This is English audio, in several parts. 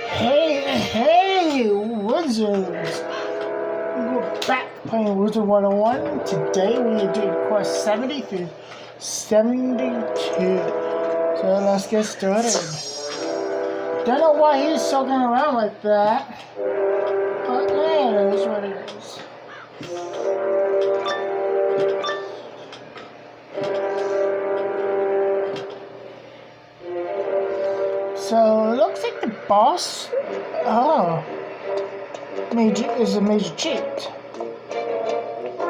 Hey, Wizards! We're back playing Wizard101. Today we are doing course 70 through 72. So let's get started. Don't know why he's soaking around like that. But yeah, it is what it is. So it looks like the boss is a major cheat.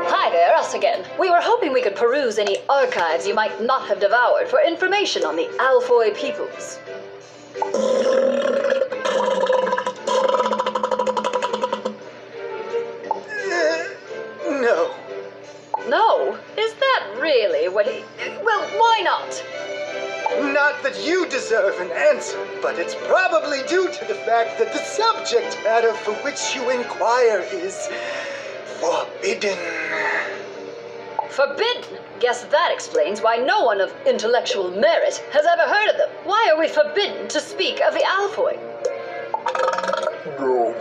Hi there, us again. We were hoping we could peruse any archives you might not have devoured for information on the Alfoy peoples. No. No? Is that really what he... Well, why not? Not that you deserve an answer, but it's probably due to the fact that the subject matter for which you inquire is forbidden. Forbidden? Guess that explains why no one of intellectual merit has ever heard of them. Why are we forbidden to speak of the Alfoy? No.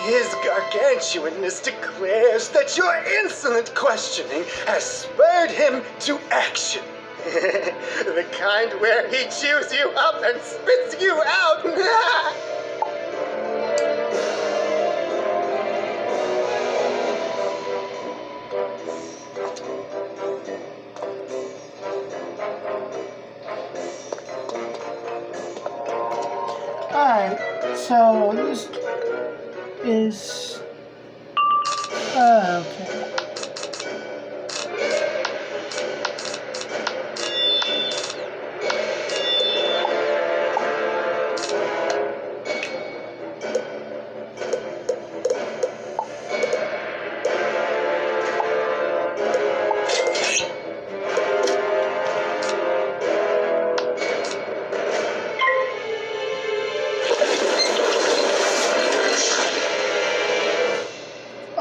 His gargantuanness declares that your insolent questioning has spurred him to action. The kind where he chews you up and spits you out. Alright, so this is okay.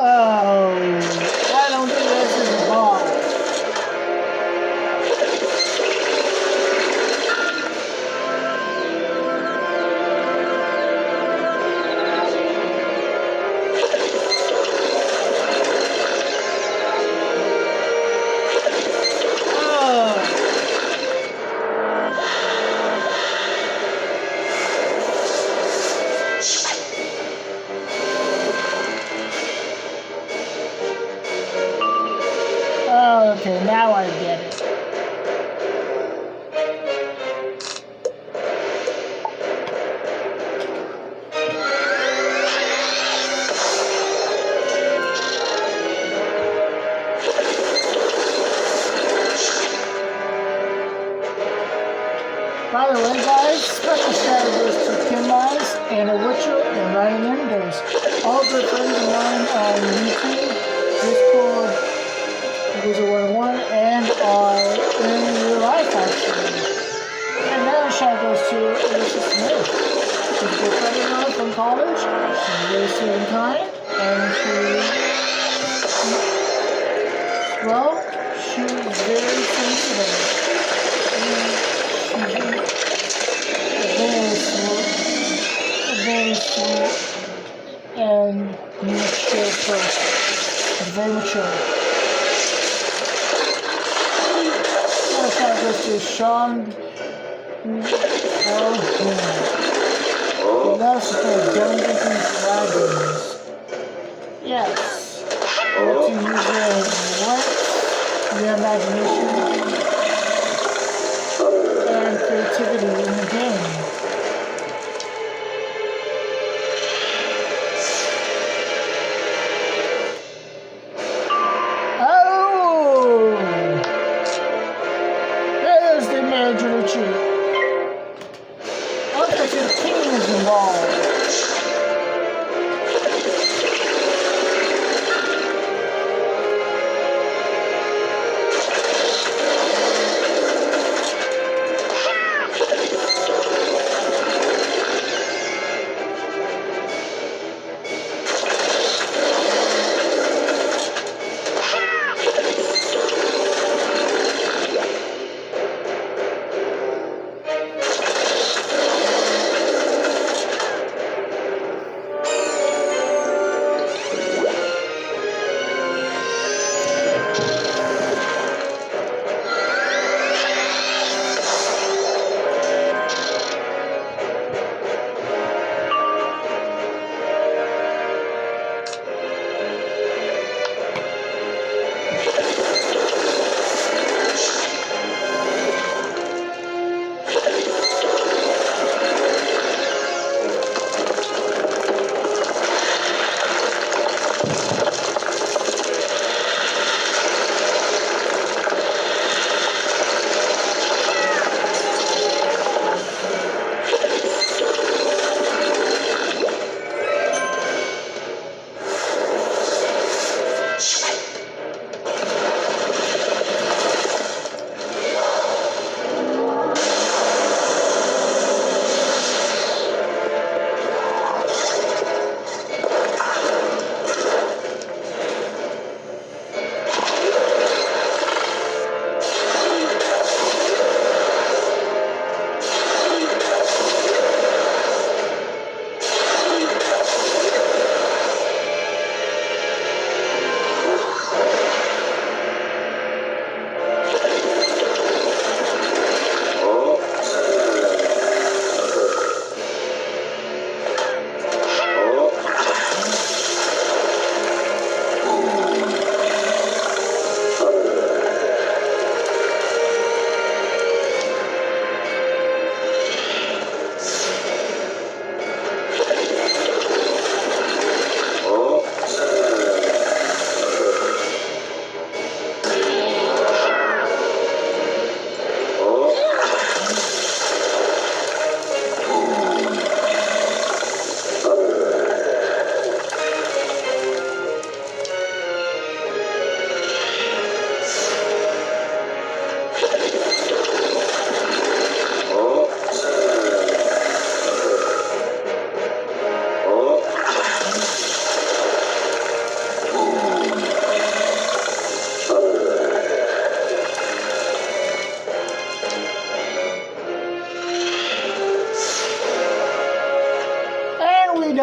I don't think this is a boss. Okay, now I get it. By the way, guys, special shout out goes to Kim Miles, Anna Witcher, and Ryan Mendes. All good friends of mine on YouTube, Discord, Wizard101, and are in real life actually. And another shout out goes to Alicia Smith. She's a good friend of mine from college. She's very sweet and kind, and she's very sensitive. Very sweet and mature person. She's very mature. Another shout out goes to Sean Calhoun. He loves to play Dungeons and Dragons. Yes. To use your imagination and creativity in the game.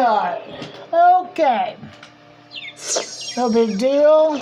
got. Okay. No big deal.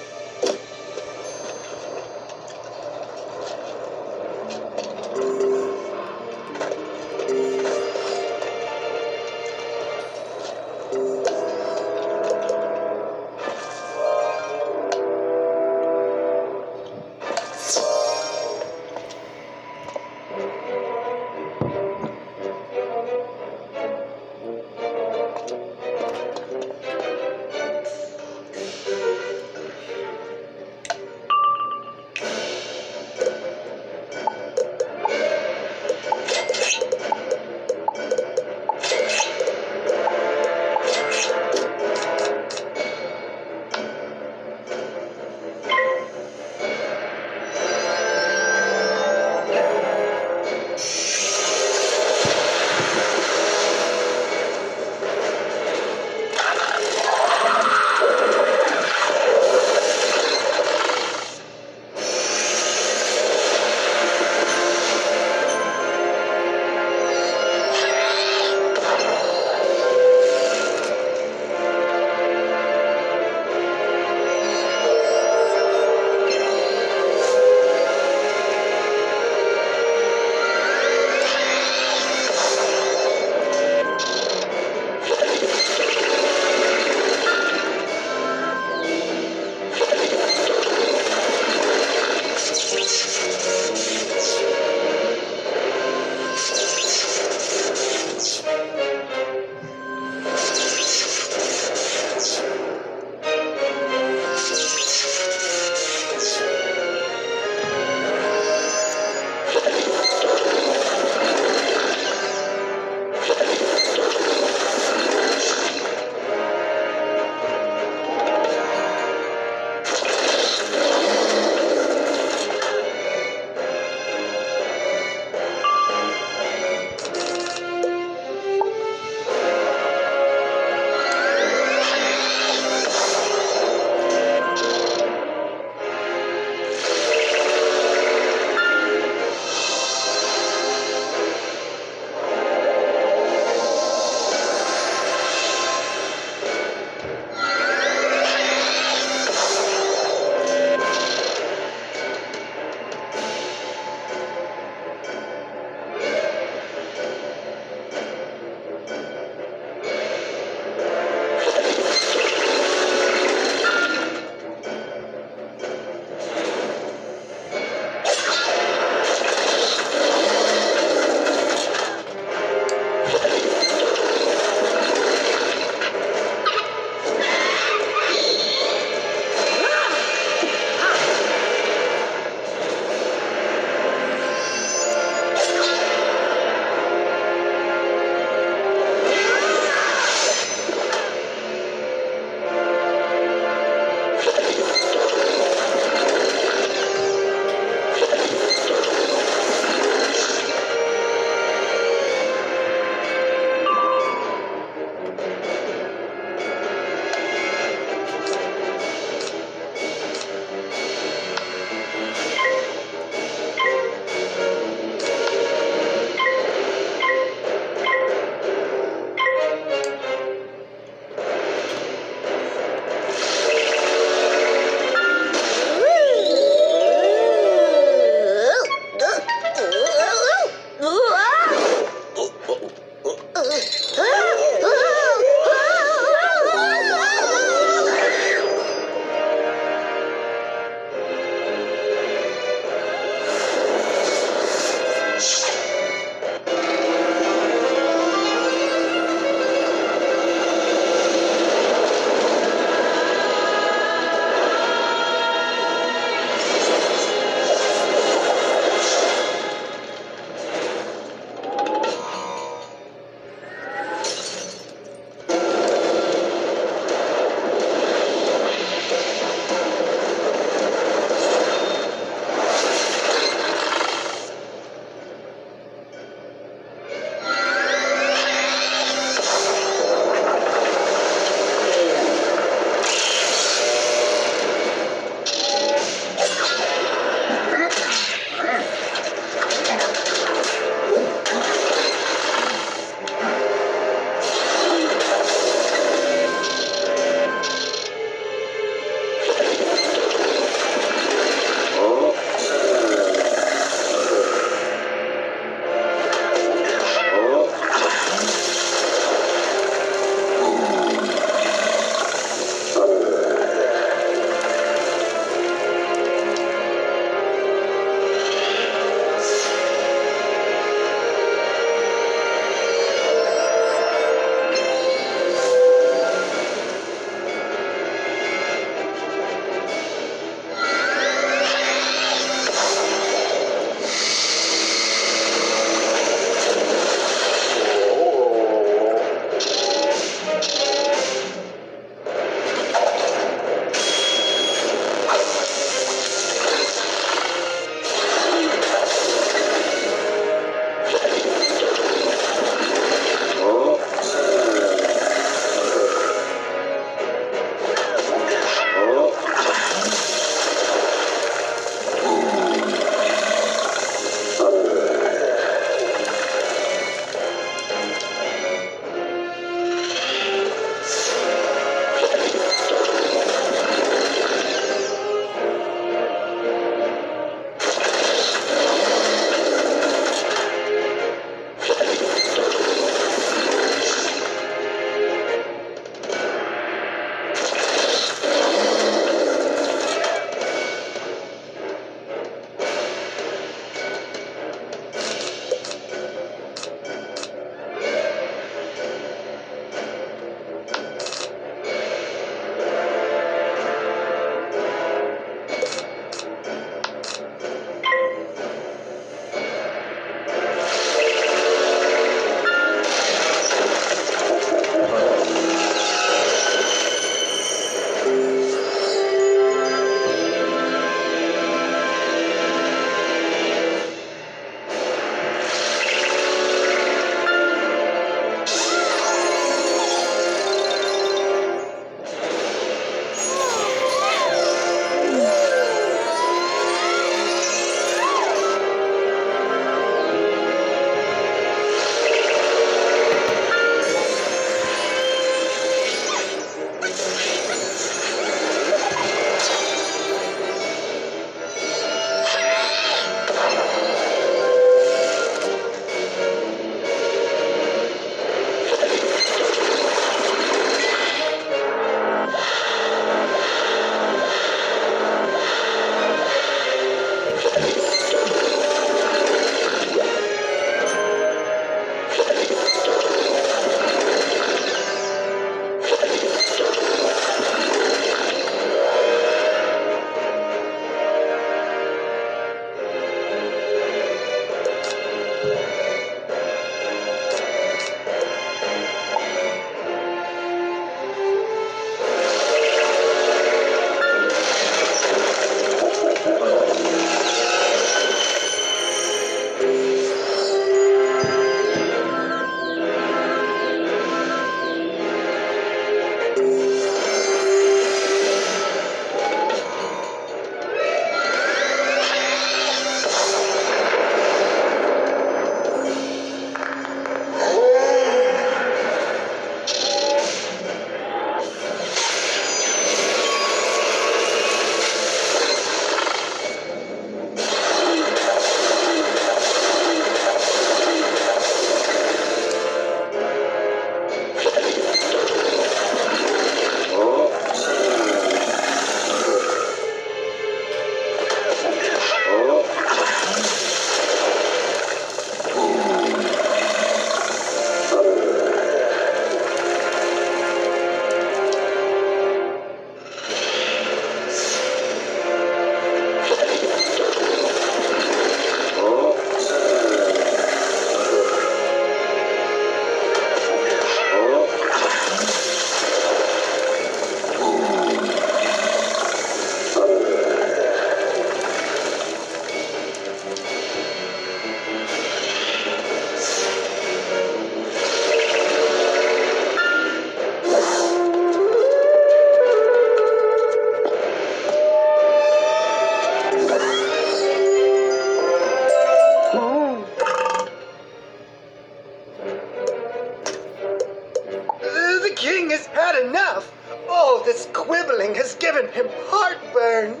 king has had enough. All this quibbling has given him heartburn.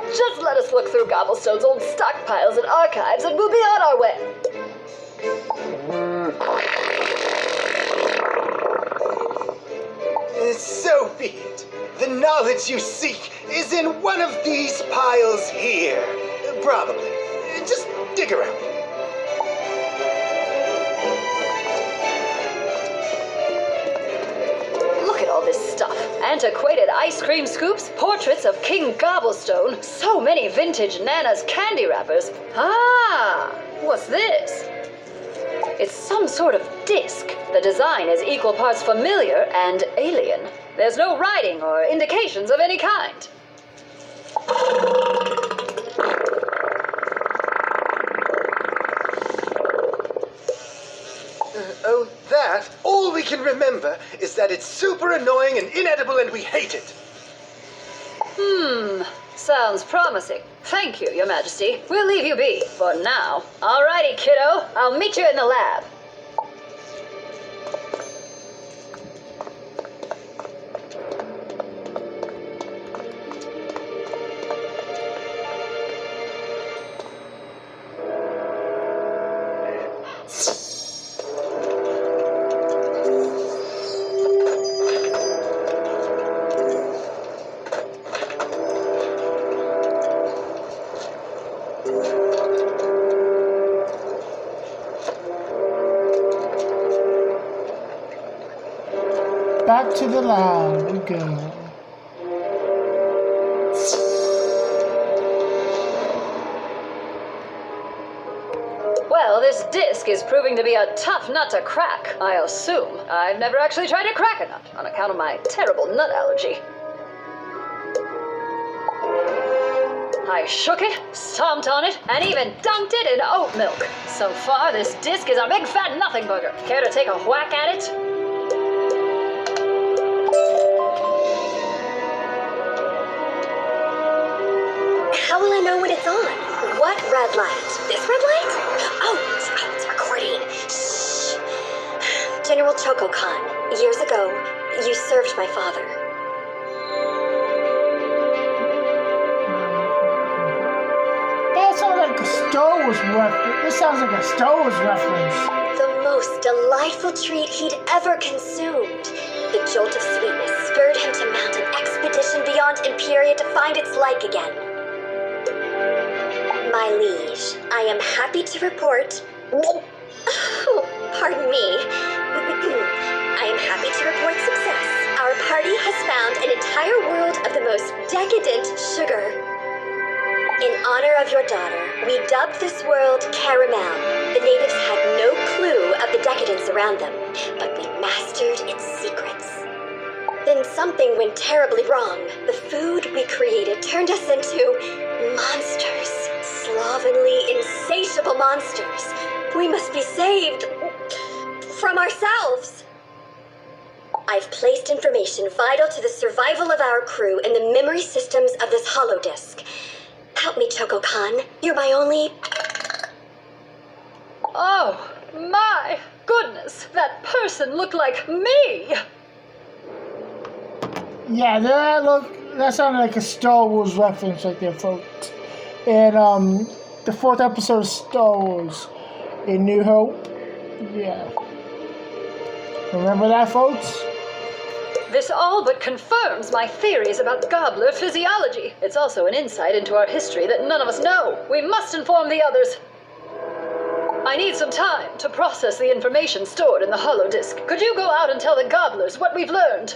Just let us look through Gobblestone's old stockpiles and archives and we'll be on our way. So be it. The knowledge you seek is in one of these piles here. Probably. Just dig around. Look at all this stuff. Antiquated ice cream scoops, portraits of King Gobblestone, so many vintage Nana's candy wrappers. Ah, what's this? It's some sort of disc. The design is equal parts familiar and alien. There's no writing or indications of any kind. Oh, that? All we can remember is that it's super annoying and inedible and we hate it. Sounds promising. Thank you, Your Majesty. We'll leave you be for now. Alrighty, kiddo. I'll meet you in the lab. Back to the lab we go. Well, this disc is proving to be a tough nut to crack, I assume. I've never actually tried to crack a nut on account of my terrible nut allergy. I shook it, stomped on it, and even dunked it in oat milk. So far, this disc is a big fat nothing burger. Care to take a whack at it? How will I know when it's on? What red light? This red light? Oh, it's recording. Shh. General Choco Khan, years ago, you served my father. That sounds like a Star Wars reference. This sounds like a Star Wars reference. The most delightful treat he'd ever consumed. The jolt of sweetness spurred him to mount an expedition beyond Imperia to find its like again. My liege, I am happy to report... Oh, pardon me. I am happy to report success. Our party has found an entire world of the most decadent sugar. In honor of your daughter, we dubbed this world Caramel. The natives had no clue of the decadence around them, but we mastered its secrets. Then something went terribly wrong. The food we created turned us into monsters. Slovenly, insatiable monsters. We must be saved from ourselves. I've placed information vital to the survival of our crew in the memory systems of this holodisk. Help me, Choco Khan. You're my only... Oh, my goodness. That person looked like me. Yeah, that sounded like a Star Wars reference right there, folks. And the 4th episode of Star Wars in New Hope. Yeah. Remember that, folks? This all but confirms my theories about gobbler physiology. It's also an insight into our history that none of us know. We must inform the others. I need some time to process the information stored in the holodisk. Could you go out and tell the gobblers what we've learned?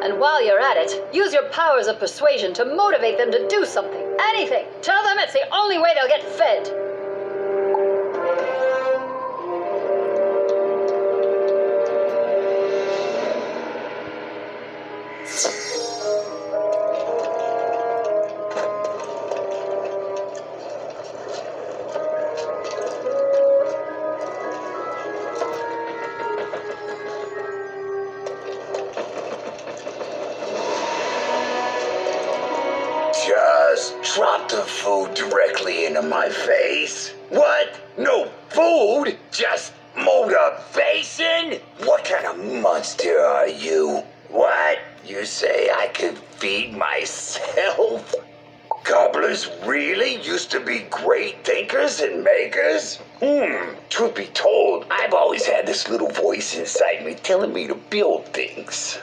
And while you're at it, use your powers of persuasion to motivate them to do something. Anything. Tell them it's the only way they'll get fed. Just drop the food directly into my face. What? No food? Just Motivation? What kind of monster are you? What? You say I could feed myself? Gobblers really used to be great thinkers and makers? Truth be told, I've always had this little voice inside me telling me to build things.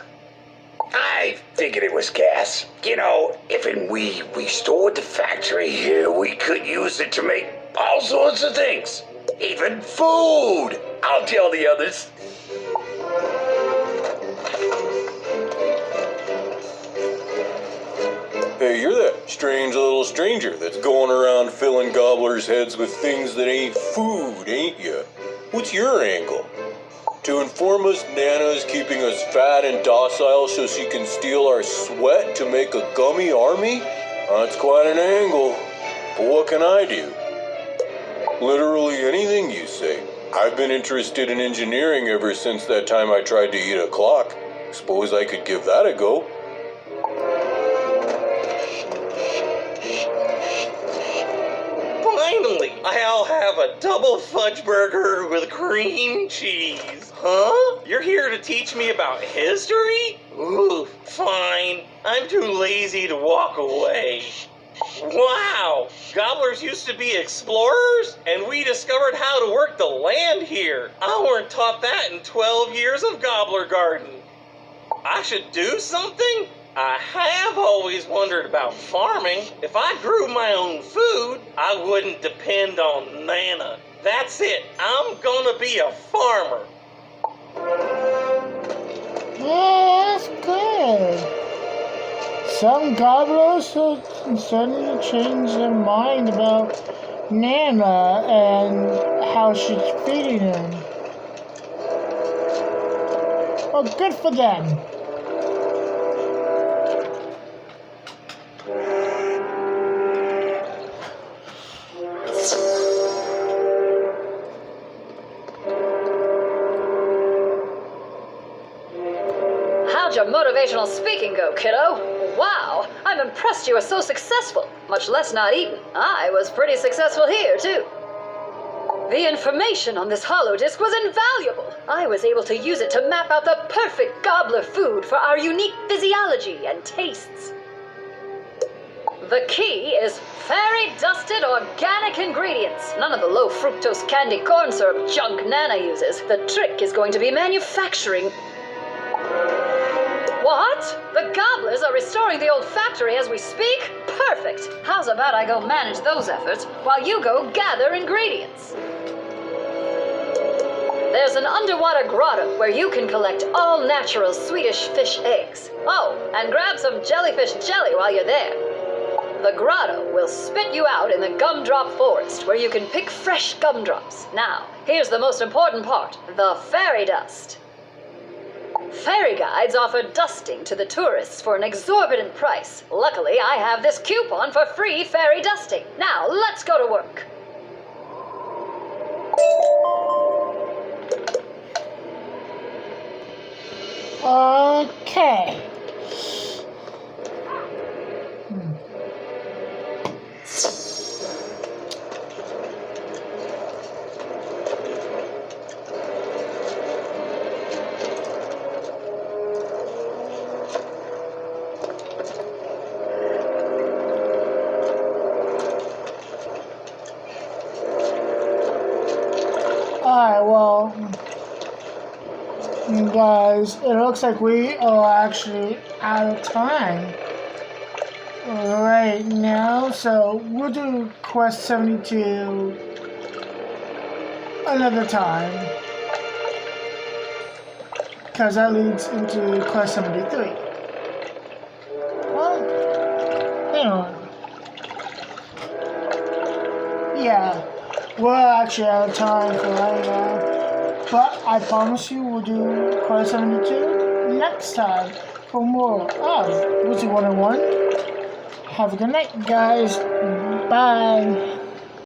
I figured it was gas. You know, if and we restored the factory here, we could use it to make all sorts of things. Even food. I'll tell the others. Hey, you're that strange little stranger that's going around filling gobblers' heads with things that ain't food, ain't you? What's your angle? To inform us Nana's keeping us fat and docile so she can steal our sweat to make a gummy army? That's quite an angle. But what can I do? Literally anything you say. I've been interested in engineering ever since that time I tried to eat a clock. Suppose I could give that a go. Finally, I'll have a double fudge burger with cream cheese. Huh? You're here to teach me about history? Ooh, fine. I'm too lazy to walk away. Wow! Gobblers used to be explorers, and we discovered how to work the land here. I weren't taught that in 12 years of Gobbler Garden. I should do something? I have always wondered about farming. If I grew my own food, I wouldn't depend on Nana. That's it. I'm gonna be a farmer. Yeah, that's good. Some gobblers are starting to change their mind about Nana and how she's feeding them. Well, good for them. How'd your motivational speaking go, kiddo? Wow, I'm impressed you were so successful, much less not eaten. I was pretty successful here, too. The information on this holodisc was invaluable. I was able to use it to map out the perfect gobbler food for our unique physiology and tastes. The key is fairy-dusted organic ingredients. None of the low-fructose candy corn syrup junk Nana uses. The trick is going to be manufacturing. What? The gobblers are restoring the old factory as we speak? Perfect! How's about I go manage those efforts while you go gather ingredients? There's an underwater grotto where you can collect all natural Swedish fish eggs. Oh, and grab some jellyfish jelly while you're there. The grotto will spit you out in the gumdrop forest where you can pick fresh gumdrops. Now, here's the most important part, the fairy dust. Fairy guides offer dusting to the tourists for an exorbitant price. Luckily, I have this coupon for free fairy dusting. Now, let's go to work. Okay. Alright, well, guys, it looks like we are actually out of time right now, so we'll do Quest 72 another time, because that leads into Quest 73. Well, anyway. Yeah. We're actually out of time for right now, but I promise you we'll do Quest 72 next time for more of Wizard101. Have a good night, guys. Bye.